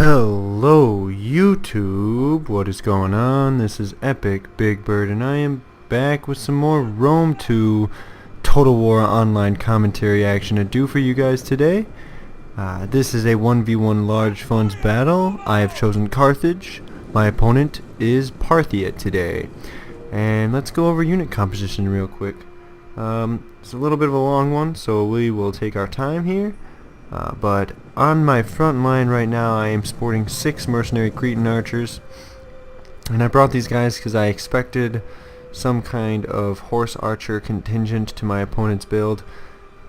Hello YouTube, what is going on? This is Epic Big Bird and I am back with some more Rome 2 Total War Online commentary action to do for you guys today. This is a 1v1 large funds battle. I have chosen Carthage. My opponent is Parthia today. And let's go over unit composition real quick. It's a little bit of a long one, so we will take our time here. But on my front line right now I am sporting 6 mercenary Cretan archers, and I brought these guys because I expected some kind of horse archer contingent to my opponent's build.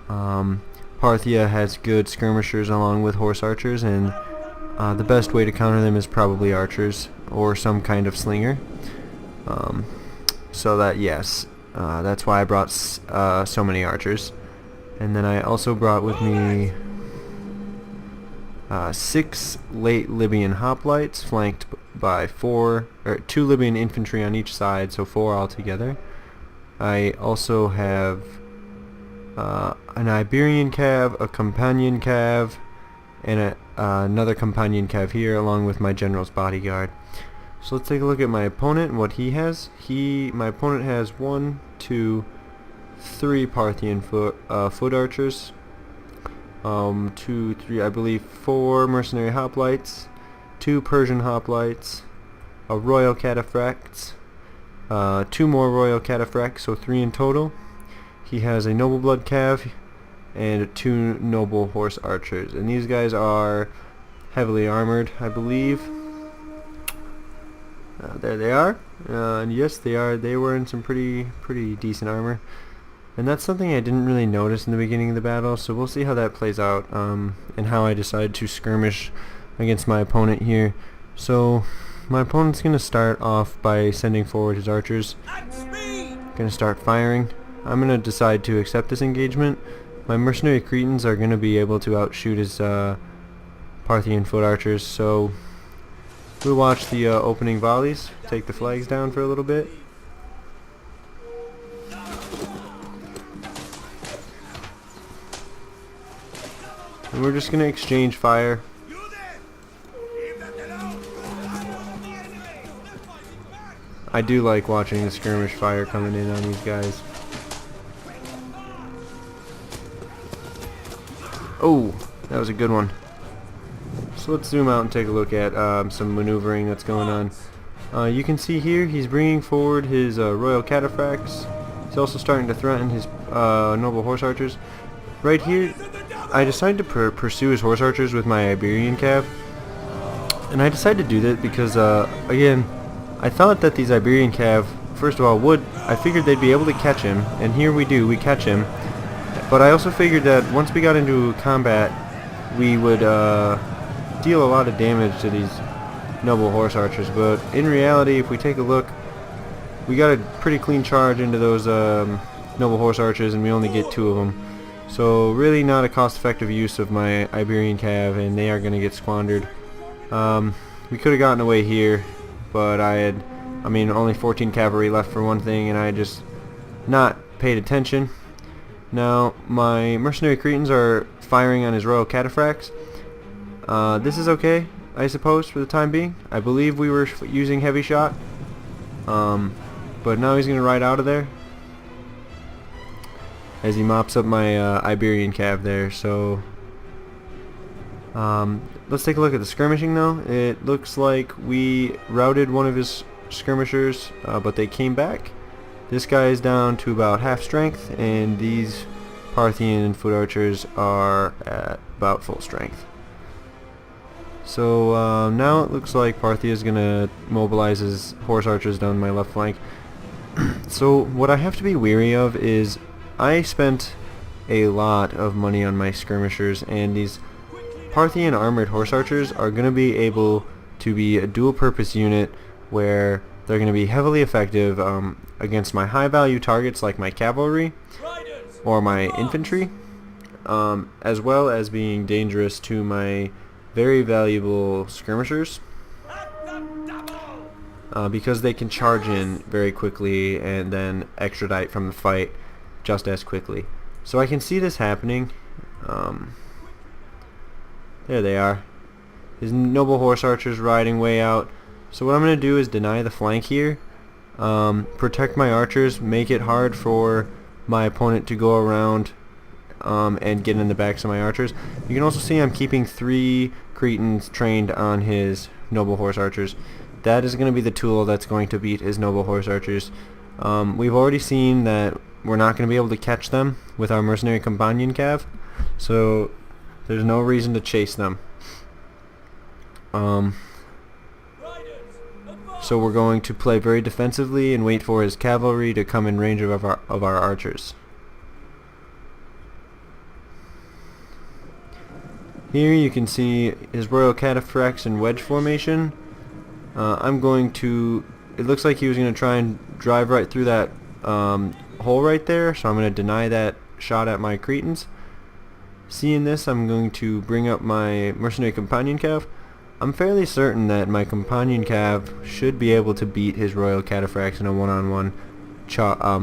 Parthia has good skirmishers along with horse archers, and the best way to counter them is probably archers or some kind of slinger. So that yes, that's why I brought so many archers. And then I also brought with me 6 late Libyan hoplites flanked by 2 Libyan infantry on each side, so 4 altogether. I also have an Iberian cav, a companion cav, and another companion cav here, along with my general's bodyguard. So let's take a look at my opponent and what he has. My opponent has 1, 2, 3 Parthian foot archers. 2, 3, I believe 4 mercenary hoplites, 2 Persian hoplites, a royal cataphracts, 2 more royal cataphracts, so 3 in total. He has a noble blood cav and 2 noble horse archers, and these guys are heavily armored, I believe. There they are, and yes, they are. They were in some pretty decent armor. And that's something I didn't really notice in the beginning of the battle, so we'll see how that plays out, and how I decide to skirmish against my opponent here. So, my opponent's going to start off by sending forward his archers. Going to start firing. I'm going to decide to accept this engagement. My mercenary Cretans are going to be able to outshoot his Parthian foot archers, so we'll watch the opening volleys, take the flags down for a little bit. And we're just going to exchange fire. I do like watching the skirmish fire coming in on these guys. Oh, that was a good one. So let's zoom out and take a look at some maneuvering that's going on. You can see here he's bringing forward his royal cataphracts. He's also starting to threaten his noble horse archers. Right here, I decided to pursue his horse archers with my Iberian cav, and I decided to do that because, again, I thought that these Iberian cav, first of all, I figured they'd be able to catch him, and here we do, we catch him, but I also figured that once we got into combat, we would deal a lot of damage to these noble horse archers, but in reality, if we take a look, we got a pretty clean charge into those noble horse archers, and we only get 2 of them. So really not a cost-effective use of my Iberian cav, and they are going to get squandered. We could have gotten away here, but only 14 cavalry left for one thing, and I just not paid attention. Now, my mercenary Cretans are firing on his royal cataphracts. This is okay, I suppose, for the time being. I believe we were using heavy shot, but now he's going to ride out of there as he mops up my Iberian cav there. So let's take a look at the skirmishing though. It looks like we routed one of his skirmishers, but they came back. This guy is down to about half strength, and these Parthian foot archers are at about full strength. So now it looks like Parthia is going to mobilize his horse archers down my left flank. So what I have to be wary of is I spent a lot of money on my skirmishers, and these Parthian armored horse archers are going to be able to be a dual purpose unit where they're going to be heavily effective against my high value targets like my cavalry or my infantry, as well as being dangerous to my very valuable skirmishers, because they can charge in very quickly and then extradite from the fight just as quickly. So I can see this happening. There they are. His noble horse archers riding way out. So what I'm going to do is deny the flank here, protect my archers, make it hard for my opponent to go around and get in the backs of my archers. You can also see I'm keeping 3 Cretans trained on his noble horse archers. That is going to be the tool that's going to beat his noble horse archers. We've already seen that we're not going to be able to catch them with our mercenary companion cav, so there's no reason to chase them. So we're going to play very defensively and wait for his cavalry to come in range of our archers. Here you can see his royal cataphracts in wedge formation. It looks like he was going to try and drive right through that hole right there, so I'm going to deny that shot at my Cretans. Seeing this, I'm going to bring up my mercenary companion cav. I'm fairly certain that my companion cav should be able to beat his royal cataphracts in a one-on-one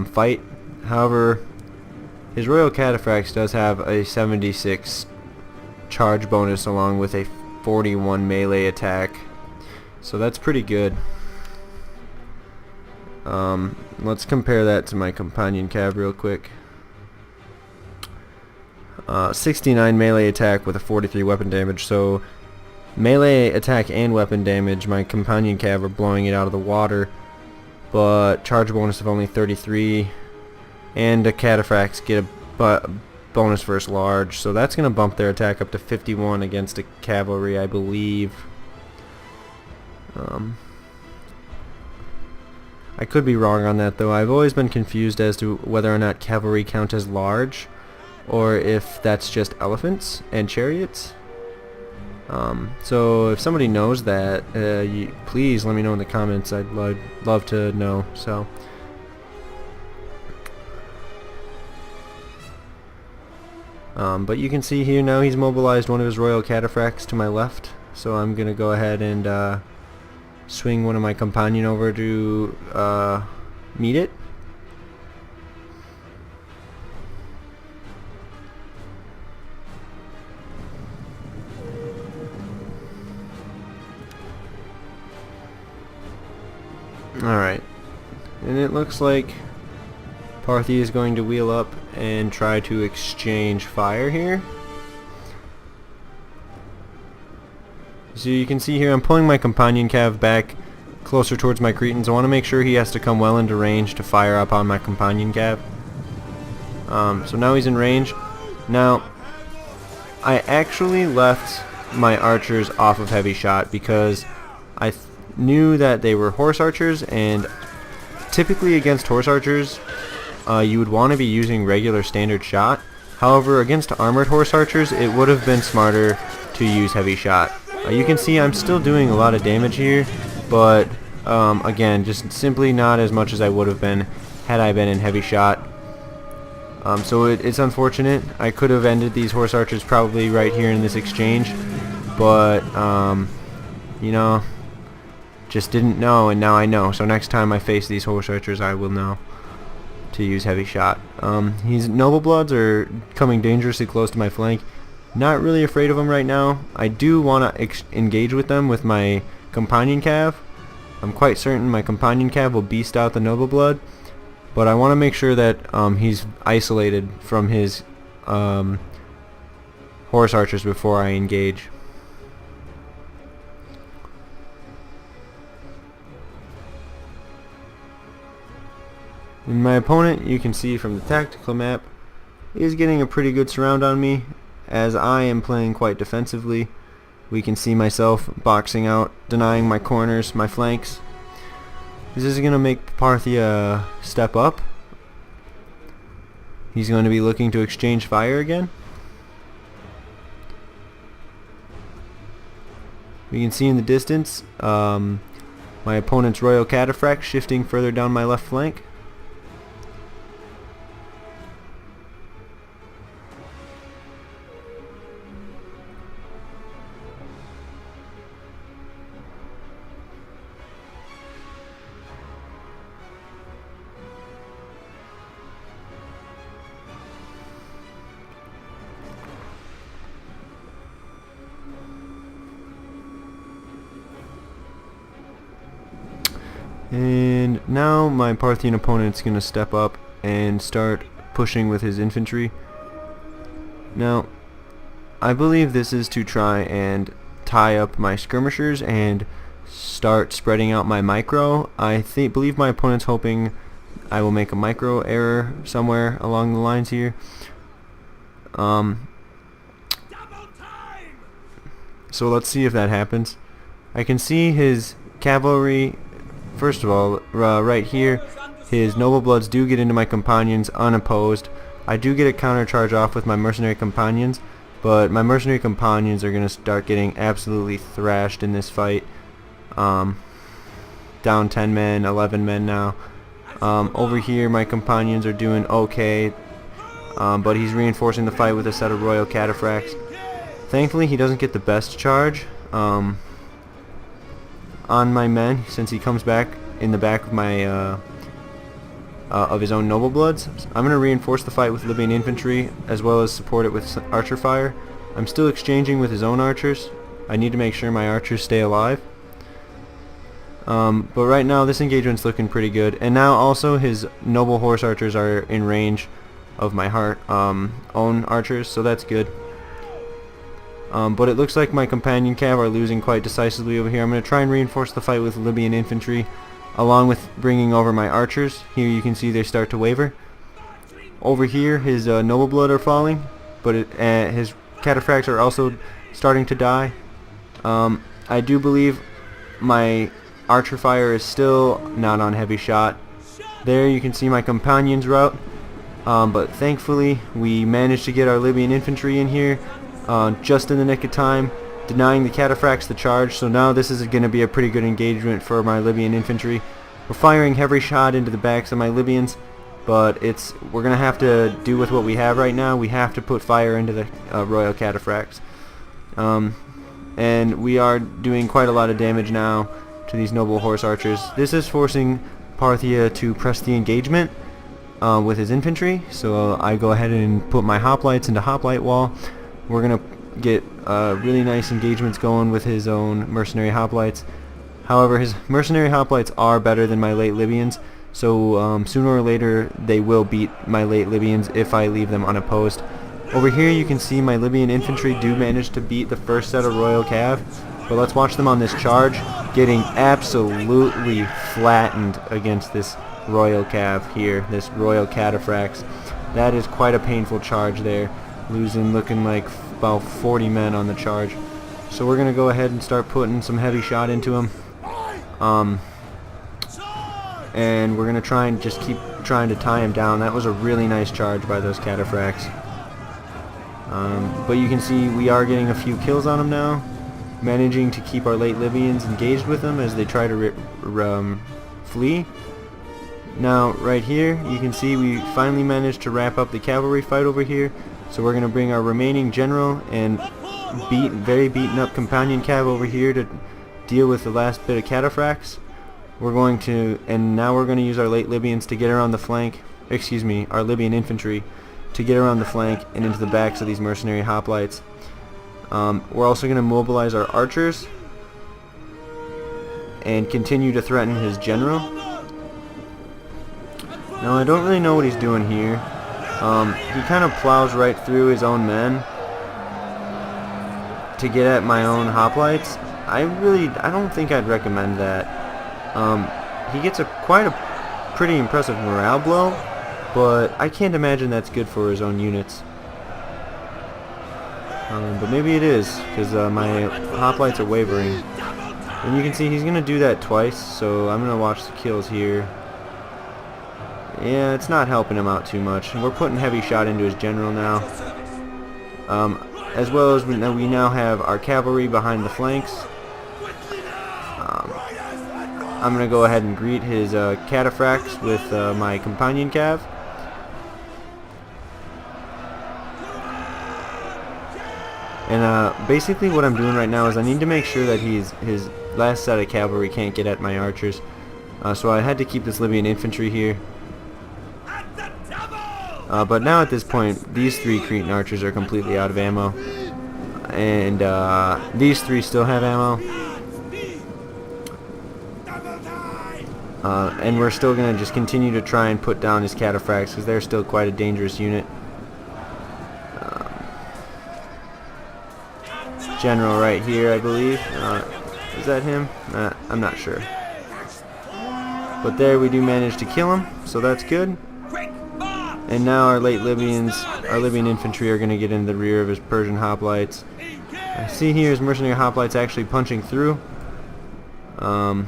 fight. However, his royal cataphracts does have a 76 charge bonus along with a 41 melee attack, so that's pretty good. Let's compare that to my companion cav real quick. 69 melee attack with a 43 weapon damage, so melee attack and weapon damage, my companion cav are blowing it out of the water, but charge bonus of only 33, and the cataphracts get a bonus versus large, so that's going to bump their attack up to 51 against a cavalry, I believe. I could be wrong on that though. I've always been confused as to whether or not cavalry count as large, or if that's just elephants and chariots. So if somebody knows that, please let me know in the comments. I'd love to know. So but you can see here now he's mobilized one of his royal cataphracts to my left, so I'm gonna go ahead and swing one of my companion over to meet it. Alright, and it looks like Parthia is going to wheel up and try to exchange fire here. So you can see here I'm pulling my companion cav back closer towards my Cretans. I want to make sure he has to come well into range to fire up on my companion cav. So now he's in range. Now I actually left my archers off of heavy shot because I knew that they were horse archers, and typically against horse archers you would want to be using regular standard shot. However, against armored horse archers it would have been smarter to use heavy shot. You can see I'm still doing a lot of damage here, but again, just simply not as much as I would have been had I been in heavy shot. So it's unfortunate. I could have ended these horse archers probably right here in this exchange, but you know, just didn't know, and now I know. So next time I face these horse archers, I will know to use heavy shot. His noble bloods are coming dangerously close to my flank. Not really afraid of them right now. I do want to engage with them with my companion cav. I'm quite certain my companion cav will beast out the noble blood, but I want to make sure that he's isolated from his horse archers before I engage. And my opponent, you can see from the tactical map, is getting a pretty good surround on me, as I am playing quite defensively. We can see myself boxing out, denying my corners, my flanks. This is going to make Parthia step up. He's going to be looking to exchange fire again. We can see in the distance my opponent's royal cataphract shifting further down my left flank. And now my Parthian opponent's going to step up and start pushing with his infantry. Now, I believe this is to try and tie up my skirmishers and start spreading out my micro. I believe my opponent's hoping I will make a micro error somewhere along the lines here. So let's see if that happens. I can see his cavalry, first of all, right here. His noble bloods do get into my companions unopposed. I do get a counter charge off with my mercenary companions, but my mercenary companions are going to start getting absolutely thrashed in this fight. Down 10 men, 11 men now. Over here my companions are doing okay, but he's reinforcing the fight with a set of royal cataphracts. Thankfully he doesn't get the best charge on my men, since he comes back in the back of my of his own noble bloods. I'm going to reinforce the fight with Libyan infantry as well as support it with archer fire. I'm still exchanging with his own archers. I need to make sure my archers stay alive. But right now this engagement's looking pretty good, and now also his noble horse archers are in range of my own archers, so that's good. But it looks like my companion cav are losing quite decisively over here. I'm going to try and reinforce the fight with Libyan infantry along with bringing over my archers. Here you can see they start to waver. Over here his noble blood are falling, but his cataphracts are also starting to die. I do believe my archer fire is still not on heavy shot. There you can see my companions rout, but thankfully we managed to get our Libyan infantry in here just in the nick of time, denying the cataphracts the charge. So now this is going to be a pretty good engagement for my Libyan infantry. We're firing heavy shot into the backs of my Libyans, but we're going to have to do with what we have right now. We have to put fire into the royal cataphracts. And we are doing quite a lot of damage now to these noble horse archers. This is forcing Parthia to press the engagement with his infantry, so I go ahead and put my hoplites into hoplite wall. We're gonna get really nice engagements going with his own mercenary hoplites. However, his mercenary hoplites are better than my late Libyans, so sooner or later they will beat my late Libyans if I leave them unopposed. Over here you can see my Libyan infantry do manage to beat the first set of royal cav, but let's watch them on this charge, getting absolutely flattened against this royal cav here, this royal cataphracts. That is quite a painful charge there, looking like about 40 men on the charge. So we're gonna go ahead and start putting some heavy shot into them, and we're gonna try and just keep trying to tie him down. That was a really nice charge by those cataphracts. But you can see we are getting a few kills on him now, managing to keep our late Libyans engaged with them as they try to flee. Now right here you can see we finally managed to wrap up the cavalry fight over here, so we're going to bring our remaining general and very beaten up companion cav over here to deal with the last bit of cataphracts. Now we're going to use our late Libyans to get around the flank, our Libyan infantry to get around the flank and into the backs of these mercenary hoplites. We're also going to mobilize our archers and continue to threaten his general. Now I don't really know what he's doing here. He kind of plows right through his own men to get at my own hoplites. I don't think I'd recommend that. He gets quite a pretty impressive morale blow, but I can't imagine that's good for his own units. But maybe it is, because my hoplites are wavering. And you can see he's going to do that twice, so I'm going to watch the kills here. Yeah, it's not helping him out too much. We're putting heavy shot into his general now. As well as we now have our cavalry behind the flanks. I'm going to go ahead and greet his cataphracts with my companion cav. And basically what I'm doing right now is I need to make sure that his last set of cavalry can't get at my archers. So I had to keep this Libyan infantry here. But now at this point, these 3 Cretan archers are completely out of ammo. And these 3 still have ammo. And we're still going to just continue to try and put down his cataphracts because they're still quite a dangerous unit. General right here, I believe. Is that him? I'm not sure. But there we do manage to kill him, so that's good. And now our Libyan infantry are going to get in the rear of his Persian hoplites. I see here his mercenary hoplites actually punching through. But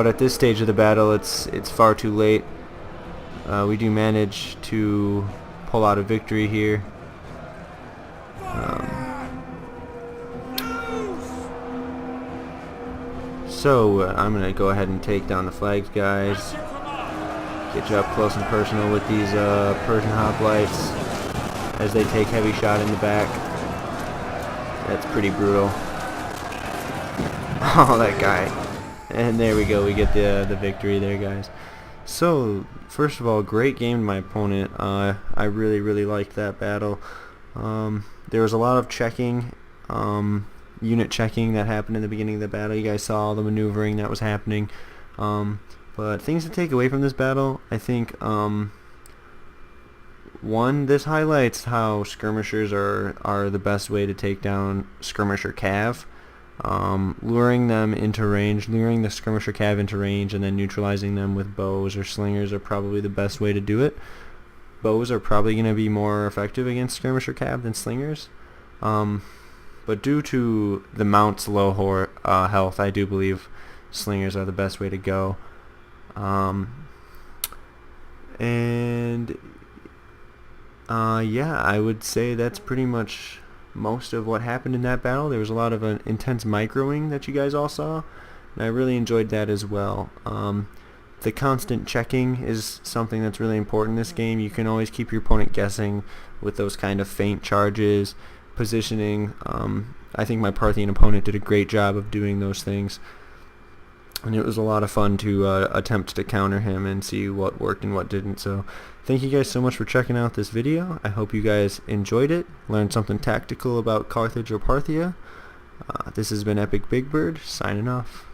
at this stage of the battle, it's far too late. We do manage to pull out a victory here. So I'm going to go ahead and take down the flags, guys. Get you up close and personal with these Persian hoplites as they take heavy shot in the back. That's pretty brutal. Oh, that guy. And there we go. We get the victory there, guys. So, first of all, great game to my opponent. I really liked that battle. There was a lot of checking, unit checking that happened in the beginning of the battle. You guys saw all the maneuvering that was happening. But things to take away from this battle, I think, one, this highlights how skirmishers are the best way to take down skirmisher cav. Luring them into range, luring the skirmisher cav into range, and then neutralizing them with bows or slingers are probably the best way to do it. Bows are probably going to be more effective against skirmisher cav than slingers. But due to the mount's low health, I do believe slingers are the best way to go. Yeah, I would say that's pretty much most of what happened in that battle. There was a lot of intense microing that you guys all saw, and I really enjoyed that as well. The constant checking is something that's really important in this game. You can always keep your opponent guessing with those kind of feint charges, positioning. I think my Parthian opponent did a great job of doing those things, and it was a lot of fun to attempt to counter him and see what worked and what didn't. So thank you guys so much for checking out this video. I hope you guys enjoyed it, learned something tactical about Carthage or Parthia. This has been Epic Big Bird, signing off.